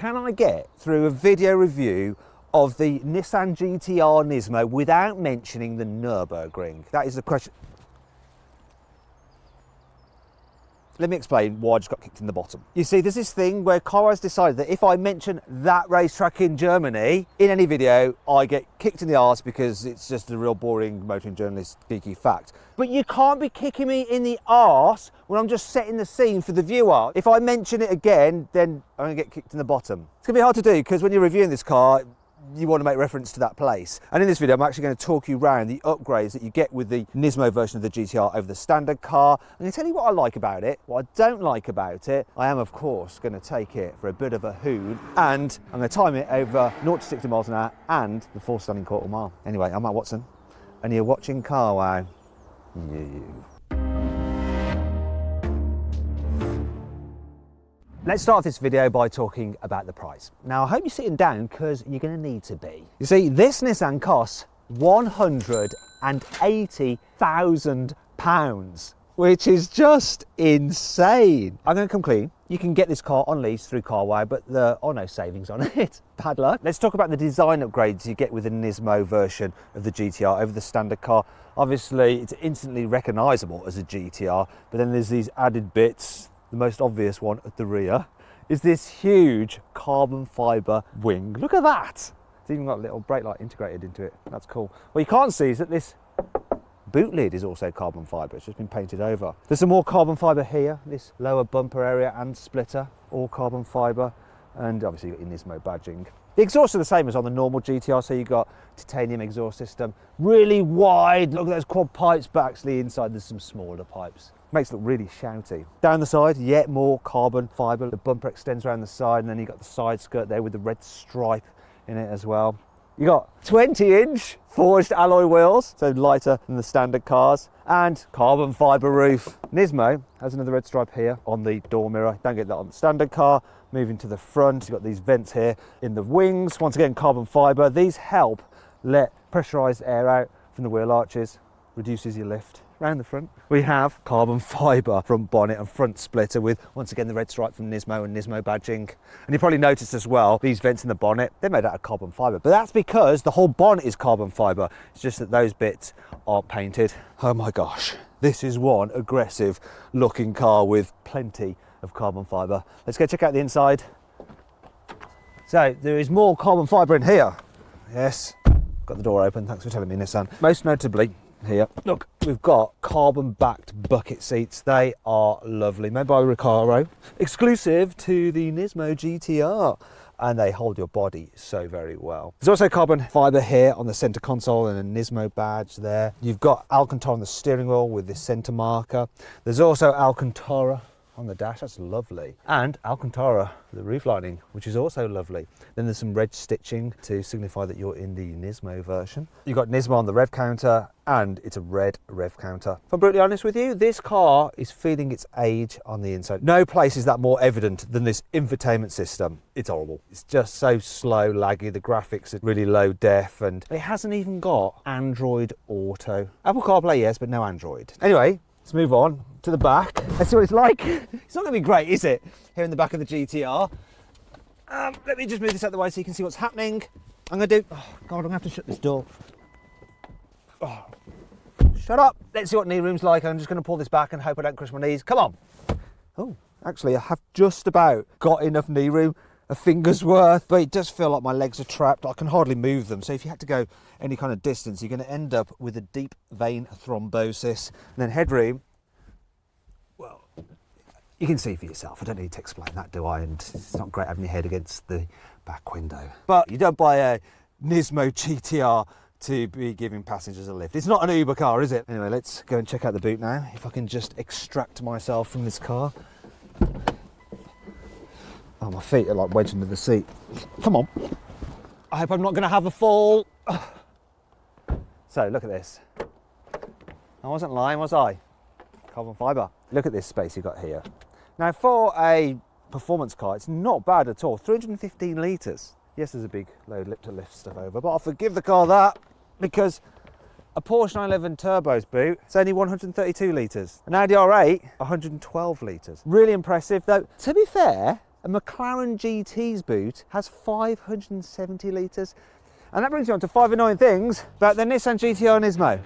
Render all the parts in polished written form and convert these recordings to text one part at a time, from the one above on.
can I get through a video review of the Nissan GT-R Nismo without mentioning the Nürburgring? That is the question. Let me explain why I just got kicked in the bottom. You see, there's this thing where Carwow decided that if I mention that racetrack in Germany in any video, I get kicked in the arse because it's just a real boring motoring journalist geeky fact. But you can't be kicking me in the arse when I'm just setting the scene for the viewer. If I mention it again, then I'm gonna get kicked in the bottom. It's gonna be hard to do because when you're reviewing this car, you want to make reference to that place. And in this video, I'm actually going to talk you around the upgrades that you get with the Nismo version of the GT-R over the standard car. I'm going to tell you what I like about it, what I don't like about it. I am, of course, going to take it for a bit of a hoon, and I'm going to time it over 0 to 60 miles an hour and the 4 standing quarter mile. Anyway, I'm Matt Watson, and you're watching Carwow. Let's start this video by talking about the price. Now, I hope you're sitting down because you're going to need to be. You see, this Nissan costs £180,000, which is just insane. I'm going to come clean. You can get this car on lease through Carwow, but there are no savings on it. Bad luck. Let's talk about the design upgrades you get with the Nismo version of the GT-R over the standard car. Obviously, it's instantly recognisable as a GT-R, but then there's these added bits. The most obvious one at the rear is this huge carbon fibre wing. Look at that. It's even got a little brake light integrated into it. That's cool. What you can't see is that this boot lid is also carbon fibre. It's just been painted over. There's some more carbon fibre here. This lower bumper area and splitter, all carbon fibre. And obviously you've got your Nismo badging. The exhausts are the same as on the normal GT-R, so you've got titanium exhaust system. Really wide, look at those quad pipes, but actually inside there's some smaller pipes. Makes it look really shouty. Down the side, yet more carbon fibre. The bumper extends around the side, and then you've got the side skirt there with the red stripe in it as well. You got 20-inch forged alloy wheels, so lighter than the standard cars, and carbon fibre roof. Nismo has another red stripe here on the door mirror. Don't get that on the standard car. Moving to the front, you've got these vents here in the wings. Once again, carbon fibre. These help let pressurised air out from the wheel arches, reduces your lift. Around the front, we have carbon fibre from bonnet and front splitter with, once again, the red stripe from Nismo and Nismo badging. And you probably noticed as well, these vents in the bonnet, they're made out of carbon fibre, but that's because the whole bonnet is carbon fibre. It's just that those bits are painted. Oh my gosh, this is one aggressive looking car with plenty of carbon fibre. Let's go check out the inside. So there is more carbon fibre in here. Yes, got the door open, thanks for telling me, Nissan. Most notably, here, look, we've got carbon-backed bucket seats. They are lovely, made by Recaro, exclusive to the Nismo GT-R, and they hold your body so very well. There's also carbon fibre here on the centre console and a Nismo badge there. You've got Alcantara on the steering wheel with this centre marker. There's also Alcantara on the dash, that's lovely. And Alcantara for the roof lining, which is also lovely. Then there's some red stitching to signify that you're in the Nismo version. You've got Nismo on the rev counter, and it's a red rev counter. If I'm brutally honest with you, this car is feeling its age on the inside. No place is that more evident than this infotainment system. It's horrible. It's just so slow, laggy. The graphics are really low def, and it hasn't even got Android Auto. Apple CarPlay, yes, but no Android. Anyway, let's move on to the back. Let's see what it's like. It's not going to be great, is it? Here in the back of the GT-R. Let me just move this out of the way so you can see what's happening. I'm going to do... Oh, God, I'm going to have to shut this door. Oh, shut up. Let's see what knee room's like. I'm just going to pull this back and hope I don't crush my knees. Come on. Oh, actually, I have just about got enough knee room. A finger's worth, but it does feel like my legs are trapped. I can hardly move them. So if you had to go any kind of distance, you're going to end up with a deep vein thrombosis. And then headroom, well, you can see for yourself. I don't need to explain that, do I? And it's not great having your head against the back window. But you don't buy a Nismo GT-R to be giving passengers a lift. It's not an Uber car, is it? Anyway, let's go and check out the boot now. If I can just extract myself from this car. Oh, my feet are like wedged into the seat. Come on. I hope I'm not going to have a fall. So, look at this. I wasn't lying, was I? Carbon fibre. Look at this space you've got here. Now, for a performance car, it's not bad at all. 315 litres. Yes, there's a big load lip to lift stuff over, but I'll forgive the car that because a Porsche 911 Turbo's boot, it's only 132 litres. An Audi R8, 112 litres. Really impressive, though. To be fair, A McLaren GT's boot has 570 litres. And that brings me on to 5 annoying things about the Nissan GT-R Nismo.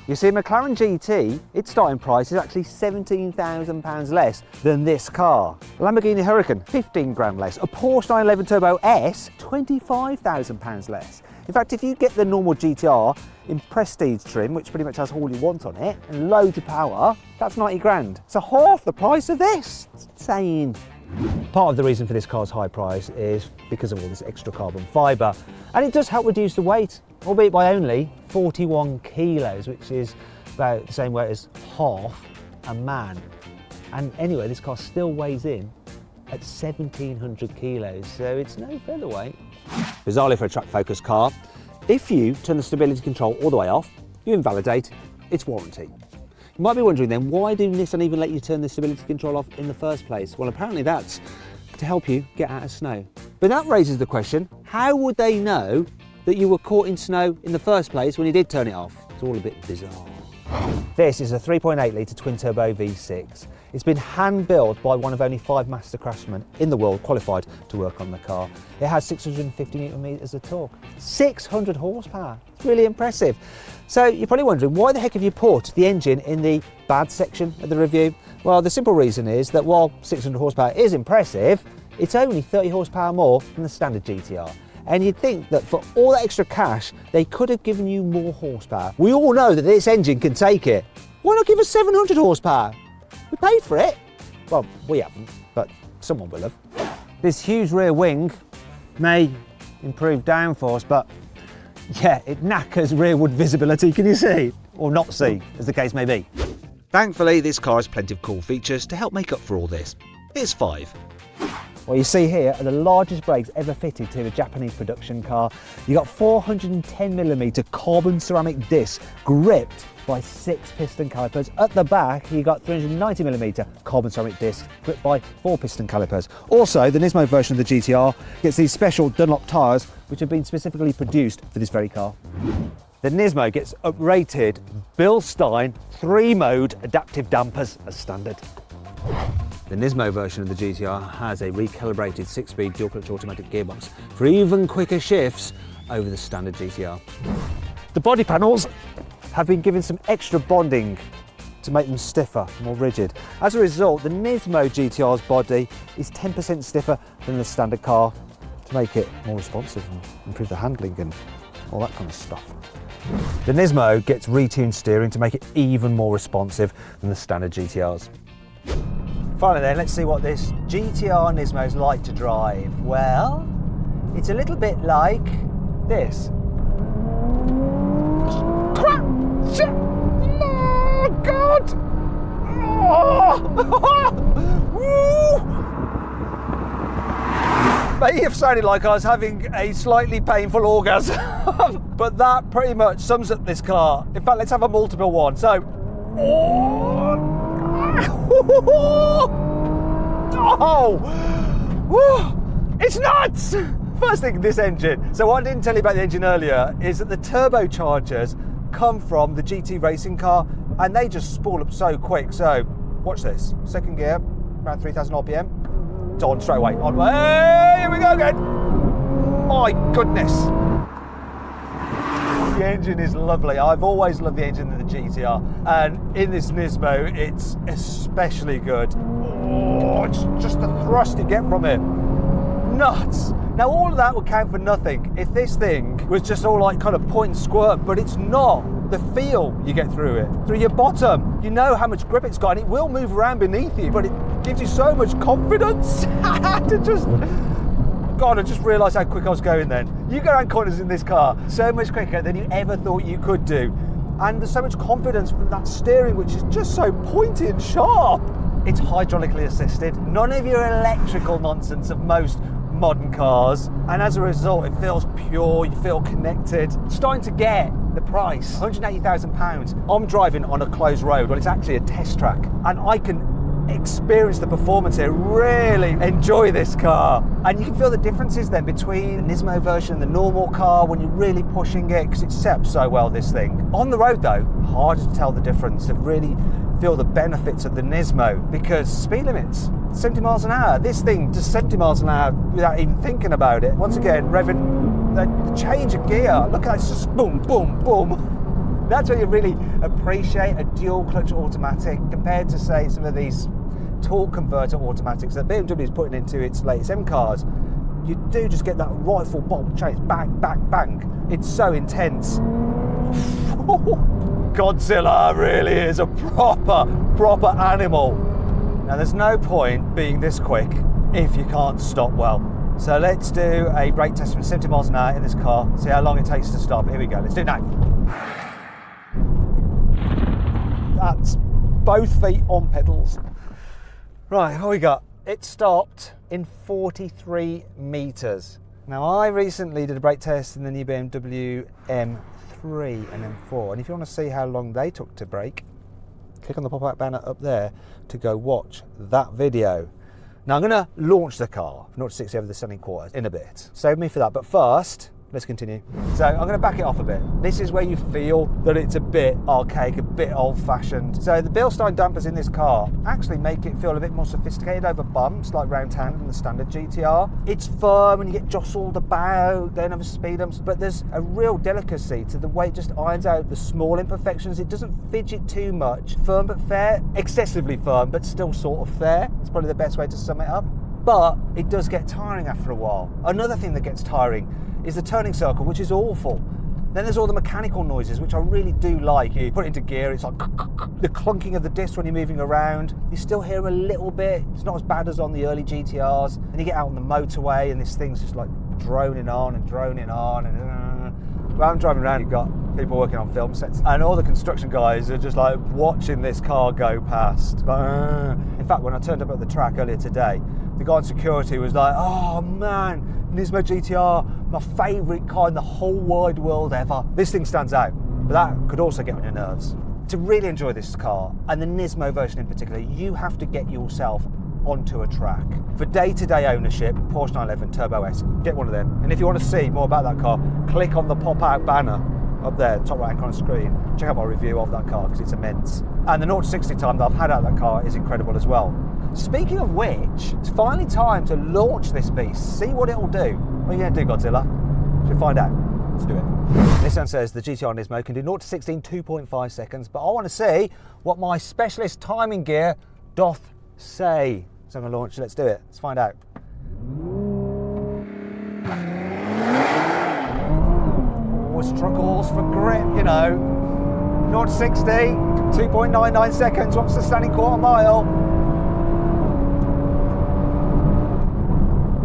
You see, McLaren GT, its starting price is actually £17,000 less than this car. Lamborghini Huracan, 15 grand less. A Porsche 911 Turbo S, £25,000 less. In fact, if you get the normal GT-R in prestige trim, which pretty much has all you want on it, and loads of power, that's 90 grand. So half the price of this. It's insane. Part of the reason for this car's high price is because of all this extra carbon fibre, and it does help reduce the weight, albeit by only 41 kilos, which is about the same weight as half a man. And anyway, this car still weighs in at 1,700 kilos, so it's no featherweight. Bizarrely for a track-focused car, if you turn the stability control all the way off, you invalidate its warranty. You might be wondering then, why do Nissan even let you turn the stability control off in the first place? Well, apparently that's to help you get out of snow. But that raises the question, how would they know that you were caught in snow in the first place when you did turn it off? It's all a bit bizarre. This is a 3.8 litre twin-turbo V6. It's been hand-built by one of only 5 master craftsmen in the world qualified to work on the car. It has 650 newton meters of torque, 600 horsepower. It's really impressive. So you're probably wondering, why the heck have you put the engine in the bad section of the review? Well, the simple reason is that while 600 horsepower is impressive, it's only 30 horsepower more than the standard GT-R. And you'd think that for all that extra cash, they could have given you more horsepower. We all know that this engine can take it. Why not give us 700 horsepower? We paid for it. Well, we haven't, but someone will have. This huge rear wing may improve downforce, but yeah, it knackers rearward visibility, can you see? Or not see, as the case may be. Thankfully, this car has plenty of cool features to help make up for all this. Here's 5. What you see here are the largest brakes ever fitted to a Japanese production car. You got 410mm carbon ceramic discs gripped by 6 piston calipers. At the back, you got 390mm carbon ceramic discs gripped by 4 piston calipers. Also, the Nismo version of the GT-R gets these special Dunlop tyres, which have been specifically produced for this very car. The Nismo gets uprated Bill Stein 3-mode adaptive dampers as standard. The Nismo version of the GT-R has a recalibrated 6-speed dual-clutch automatic gearbox for even quicker shifts over the standard GT-R. The body panels have been given some extra bonding to make them stiffer, more rigid. As a result, the Nismo GT-R's body is 10% stiffer than the standard car to make it more responsive and improve the handling and all that kind of stuff. The Nismo gets retuned steering to make it even more responsive than the standard GT-Rs. Finally then, let's see what this GT-R Nismo is like to drive. Well, it's a little bit like this. Oh, God! Oh. May have sounded like I was having a slightly painful orgasm, but that pretty much sums up this car. In fact, let's have a multiple one. So, oh, it's nuts! First thing, this engine. So what I didn't tell you about the engine earlier is that the turbochargers come from the GT racing car and they just spool up so quick. So watch this. Second gear, around 3,000 RPM. It's on straight away. On. Hey, here we go again. My goodness. The engine is lovely. I've always loved the engine in the GT-R, and in this Nismo, it's especially good. Oh, it's just the thrust you get from it. Nuts. Now, all of that would count for nothing if this thing was just all like kind of point and squirt, but it's not. The feel you get through it, through your bottom, you know how much grip it's got, and it will move around beneath you, but it gives you so much confidence to just... God, I just realised how quick I was going then. You go around corners in this car so much quicker than you ever thought you could do. And there's so much confidence from that steering, which is just so pointy and sharp. It's hydraulically assisted. None of your electrical nonsense of most modern cars. And as a result, it feels pure, you feel connected. Starting to get the price, £180,000. I'm driving on a closed road, well, it's actually a test track. And I can experience the performance here, really enjoy this car. And you can feel the differences then between the Nismo version and the normal car when you're really pushing it, because it's set up so well, this thing. On the road though, harder to tell the difference, to really feel the benefits of the Nismo, because speed limits 70 miles an hour. This thing does 70 miles an hour without even thinking about it. Once again, revving, the change of gear. Look at it, it's just boom, boom, boom. That's when you really appreciate a dual clutch automatic compared to, say, some of these torque converter automatics that BMW is putting into its latest M cars. You do just get that rifle bolt change, bang, bang, bang. It's so intense. Godzilla really is a proper animal. Now there's no point being this quick if you can't stop well. So let's do a brake test from 70 miles an hour in this car, see how long it takes to stop. Here we go, let's do it now. That's both feet on pedals. Right, what we got? It stopped in 43 meters. Now I recently did a brake test in the new BMW M3 and M4, and if you want to see how long they took to brake, click on the pop-out banner up there to go watch that video. Now I'm going to launch the car from 0 to 60 over the standing quarter in a bit. Save me for that, but first, let's continue. So I'm going to back it off a bit. This is where you feel that it's a bit archaic, a bit old-fashioned. So the Bilstein dampers in this car actually make it feel a bit more sophisticated over bumps, like round town in the standard GTR. It's firm and you get jostled about, don't have speed bumps, but there's a real delicacy to the way it just irons out the small imperfections. It doesn't fidget too much. Firm but fair, excessively firm, but still sort of fair. It's probably the best way to sum it up. But it does get tiring after a while. Another thing that gets tiring is the turning circle, which is awful. Then there's all the mechanical noises, which I really do like. You put it into gear, it's like the clunking of the disc when you're moving around. You still hear a little bit. It's not as bad as on the early GTRs. And you get out on the motorway and this thing's just like droning on and droning on. And while I'm driving around, you've got people working on film sets and all the construction guys are just like watching this car go past. In fact, when I turned up at the track earlier today, the guy in security was like, oh man, Nismo GTR, my favourite car in the whole wide world ever. This thing stands out, but that could also get on your nerves. To really enjoy this car, and the Nismo version in particular, you have to get yourself onto a track. For day-to-day ownership, Porsche 911 Turbo S, get one of them. And if you want to see more about that car, click on the pop-out banner up there, top right-hand corner screen. Check out my review of that car, because it's immense. And the 0 to 60 time that I've had out of that car is incredible as well. Speaking of which, it's finally time to launch this beast, see what it'll do. What are you going to do, Godzilla? Should we find out? Let's do it. Nissan says the GTR Nismo can do 0 to 60 in 2.5 seconds, but I want to see what my specialist timing gear doth say. So I'm going to launch, let's do it. Let's find out. Oh, struggles for grip, you know. 0 to 60, 2.99 seconds, what's the standing quarter mile?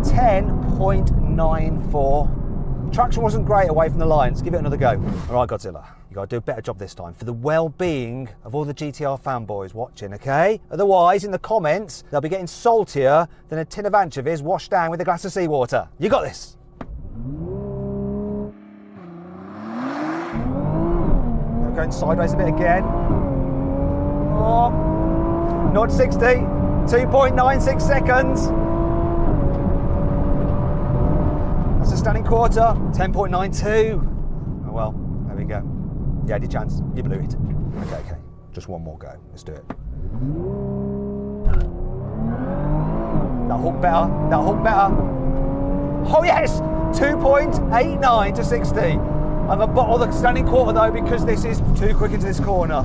10.94. Traction wasn't great away from the lines. Give it another go. All right, Godzilla, you got to do a better job this time for the well-being of all the GTR fanboys watching, okay? Otherwise, in the comments, they'll be getting saltier than a tin of anchovies washed down with a glass of seawater. You got this. We're going sideways a bit again. Oh, 0 to 60, 2.96 seconds. That's a standing quarter, 10.92. Oh well, there we go. You had your chance, you blew it. Okay, just one more go, let's do it. That hook better, that hook better. Oh yes, 2.89 to 60. I'm gonna bottle the standing quarter though because this is too quick into this corner.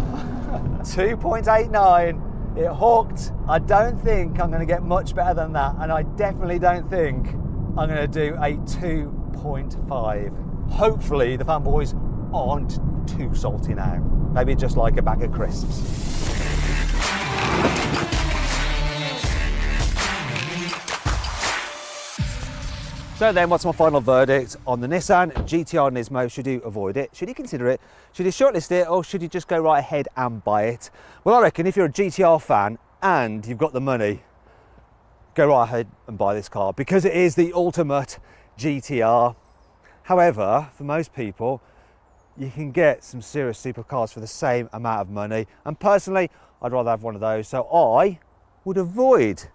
2.89, it hooked. I don't think I'm gonna get much better than that, and I definitely don't think I'm going to do a 2.5. Hopefully the fanboys aren't too salty now. Maybe just like a bag of crisps. So then, what's my final verdict on the Nissan GTR Nismo? Should you avoid it? Should you consider it? Should you shortlist it? Or should you just go right ahead and buy it? Well, I reckon if you're a GTR fan and you've got the money, go right ahead and buy this car because it is the ultimate GTR. However, for most people, you can get some serious supercars for the same amount of money. And personally, I'd rather have one of those. So I would avoid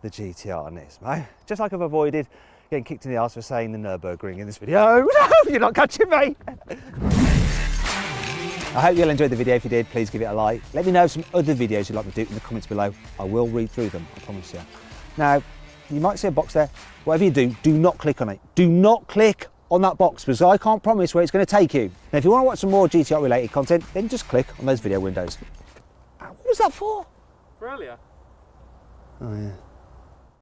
the GTR Nismo, just like I've avoided getting kicked in the arse for saying the Nürburgring in this video. No, you're not catching me. I hope you'll enjoy the video. If you did, please give it a like. Let me know some other videos you'd like me to do in the comments below. I will read through them, I promise you. Now, you might see a box there. Whatever you do, do not click on it. Do not click on that box because I can't promise where it's going to take you. Now, if you want to watch some more GTR related content, then just click on those video windows. What was that for? For earlier. Oh yeah.